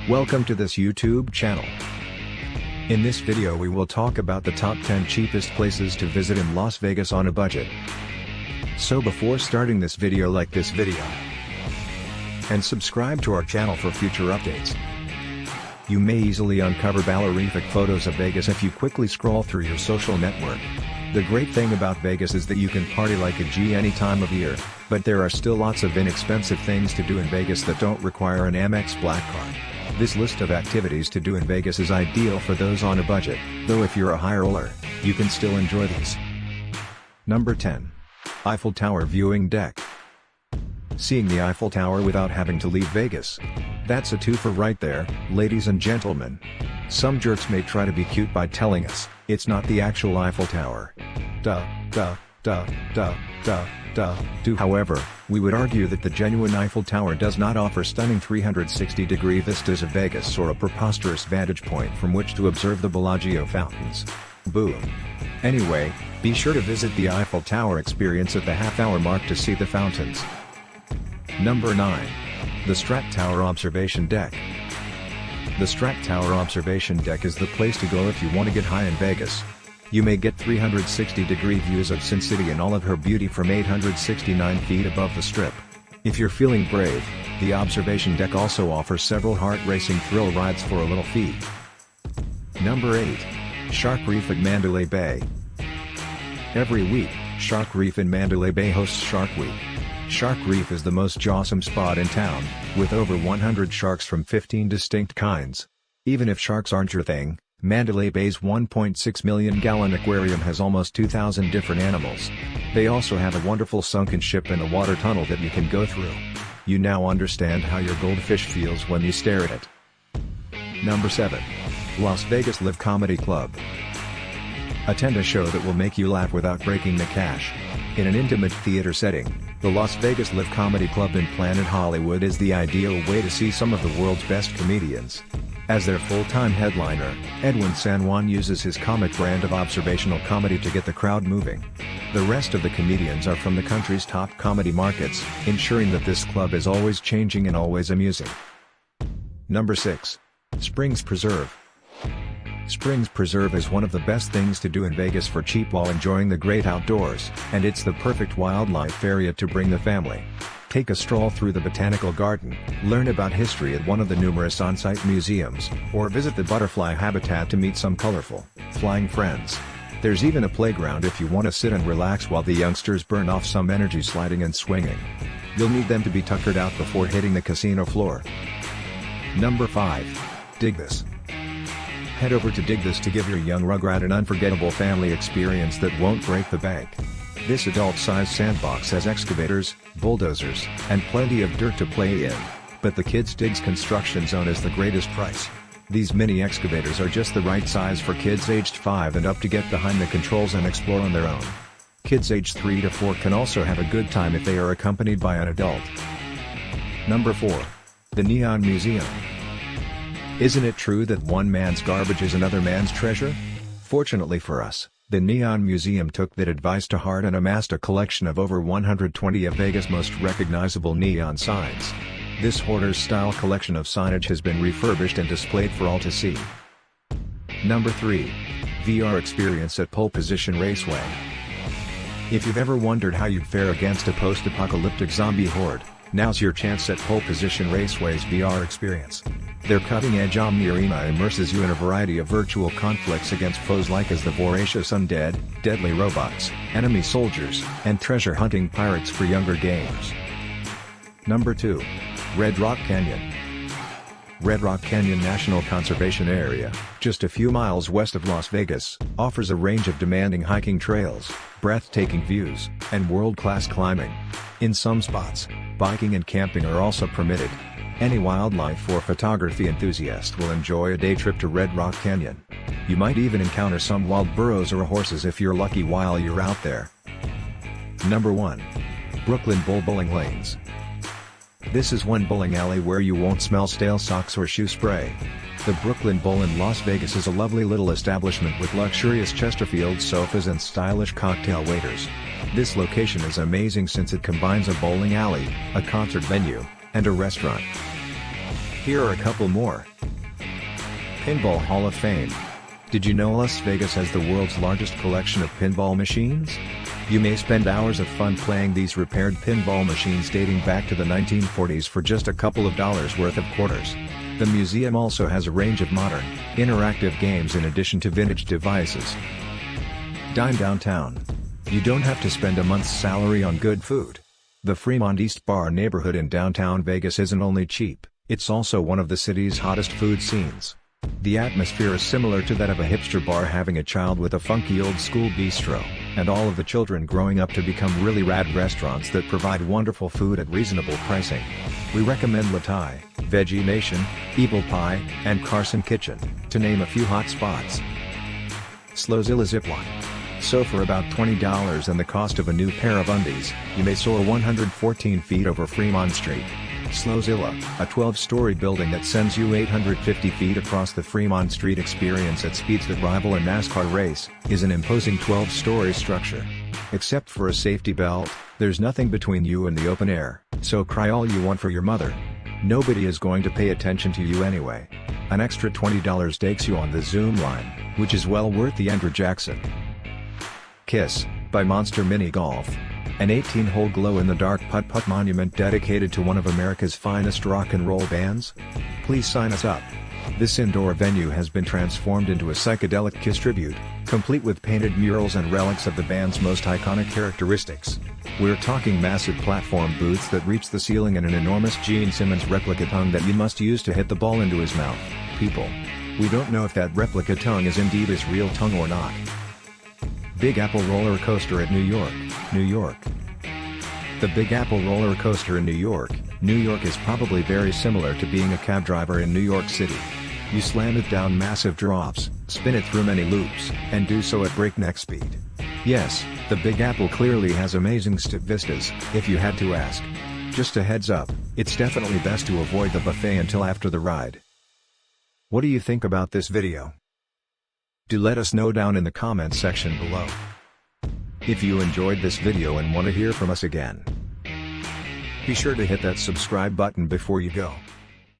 Welcome to this YouTube channel. In this video we will talk about the top 10 cheapest places to visit in Las Vegas on a budget. So before starting this video, like this video and subscribe to our channel for future updates. You may easily uncover ballerific photos of Vegas if you quickly scroll through your social network. The great thing about Vegas is that you can party like a G any time of year, but there are still lots of inexpensive things to do in Vegas that don't require an Amex Black Card. This list of activities to do in Vegas is ideal for those on a budget, though if you're a high roller, you can still enjoy these. Number 10. Eiffel Tower Viewing Deck. Seeing the Eiffel Tower without having to leave Vegas. That's a twofer right there, ladies and gentlemen. Some jerks may try to be cute by telling us, it's not the actual Eiffel Tower. However, we would argue that the genuine Eiffel Tower does not offer stunning 360-degree vistas of Vegas or a preposterous vantage point from which to observe the Bellagio fountains. Boom. Anyway, be sure to visit the Eiffel Tower experience at the half-hour mark to see the fountains. Number 9. The Strat Tower Observation Deck. The Strat Tower Observation Deck is the place to go if you want to get high in Vegas. You may get 360-degree views of Sin City in all of her beauty from 869 feet above the Strip. If you're feeling brave, the observation deck also offers several heart-racing thrill rides for a little fee. Number 8. Shark Reef at Mandalay Bay. Every week, Shark Reef in Mandalay Bay hosts Shark Week. Shark Reef is the most jawsome spot in town, with over 100 sharks from 15 distinct kinds. Even if sharks aren't your thing, Mandalay Bay's 1.6 million gallon aquarium has almost 2,000 different animals. They also have a wonderful sunken ship and a water tunnel that you can go through. You now understand how your goldfish feels when you stare at it. Number 7. Las Vegas Live Comedy Club. Attend a show that will make you laugh without breaking the cash. In an intimate theater setting, the Las Vegas Live Comedy Club in Planet Hollywood is the ideal way to see some of the world's best comedians. As their full-time headliner, Edwin San Juan uses his comic brand of observational comedy to get the crowd moving. The rest of the comedians are from the country's top comedy markets, ensuring that this club is always changing and always amusing. Number 6. Springs Preserve. Springs Preserve is one of the best things to do in Vegas for cheap while enjoying the great outdoors, and it's the perfect wildlife area to bring the family. Take a stroll through the botanical garden, learn about history at one of the numerous on-site museums, or visit the butterfly habitat to meet some colorful, flying friends. There's even a playground if you want to sit and relax while the youngsters burn off some energy sliding and swinging. You'll need them to be tuckered out before hitting the casino floor. Number 5. Dig This. Head over to Dig This to give your young rugrat an unforgettable family experience that won't break the bank. This adult-sized sandbox has excavators, bulldozers, and plenty of dirt to play in, but the Kids Dig's construction zone is the greatest price. These mini excavators are just the right size for kids aged 5 and up to get behind the controls and explore on their own. Kids aged 3 to 4 can also have a good time if they are accompanied by an adult. Number 4. The Neon Museum. Isn't it true that one man's garbage is another man's treasure? Fortunately for us, the Neon Museum took that advice to heart and amassed a collection of over 120 of Vegas' most recognizable neon signs. This hoarder's-style collection of signage has been refurbished and displayed for all to see. Number 3. VR Experience at Pole Position Raceway. If you've ever wondered how you'd fare against a post-apocalyptic zombie horde, now's your chance at Pole Position Raceway's VR experience. Their cutting-edge Omni Arena immerses you in a variety of virtual conflicts against foes like as the voracious undead, deadly robots, enemy soldiers, and treasure-hunting pirates for younger gamers. Number 2. Red Rock Canyon. Red Rock Canyon National Conservation Area, just a few miles west of Las Vegas, offers a range of demanding hiking trails, breathtaking views, and world-class climbing. In some spots, biking and camping are also permitted. Any wildlife or photography enthusiast will enjoy a day trip to Red Rock Canyon. You might even encounter some wild burros or horses if you're lucky while you're out there. Number 1. Brooklyn Bowl Bowling Lanes. This is one bowling alley where you won't smell stale socks or shoe spray. The Brooklyn Bowl in Las Vegas is a lovely little establishment with luxurious Chesterfield sofas and stylish cocktail waiters. This location is amazing since it combines a bowling alley, a concert venue, and a restaurant. Here are a couple more. Pinball Hall of Fame. Did you know Las Vegas has the world's largest collection of pinball machines? You may spend hours of fun playing these repaired pinball machines dating back to the 1940s for just a couple of dollars worth of quarters. The museum also has a range of modern, interactive games in addition to vintage devices. Dine downtown. You don't have to spend a month's salary on good food. The Fremont East Bar neighborhood in downtown Vegas isn't only cheap, it's also one of the city's hottest food scenes. The atmosphere is similar to that of a hipster bar having a child with a funky old-school bistro, and all of the children growing up to become really rad restaurants that provide wonderful food at reasonable pricing. We recommend La Thai, Veggie Nation, Evil Pie, and Carson Kitchen, to name a few hot spots. Slowzilla Zipline. So for about $20 and the cost of a new pair of undies, you may soar 114 feet over Fremont Street. Slowzilla, a 12-story building that sends you 850 feet across the Fremont Street experience at speeds that rival a NASCAR race, is an imposing 12-story structure. Except for a safety belt, there's nothing between you and the open air, so cry all you want for your mother. Nobody is going to pay attention to you anyway. An extra $20 takes you on the Zoom line, which is well worth the Andrew Jackson. Kiss, by Monster Mini Golf. An 18-hole glow-in-the-dark putt-putt monument dedicated to one of America's finest rock and roll bands? Please sign us up. This indoor venue has been transformed into a psychedelic Kiss tribute, complete with painted murals and relics of the band's most iconic characteristics. We're talking massive platform booths that reach the ceiling and an enormous Gene Simmons replica tongue that you must use to hit the ball into his mouth. People. We don't know if that replica tongue is indeed his real tongue or not. Big Apple Roller Coaster at New York, New York. The Big Apple Roller Coaster in New York, New York is probably very similar to being a cab driver in New York City. You slam it down massive drops, spin it through many loops, and do so at breakneck speed. Yes, the Big Apple clearly has amazing stick vistas, if you had to ask. Just a heads up, it's definitely best to avoid the buffet until after the ride. What do you think about this video? Do let us know down in the comments section below. If you enjoyed this video and want to hear from us again, be sure to hit that subscribe button before you go.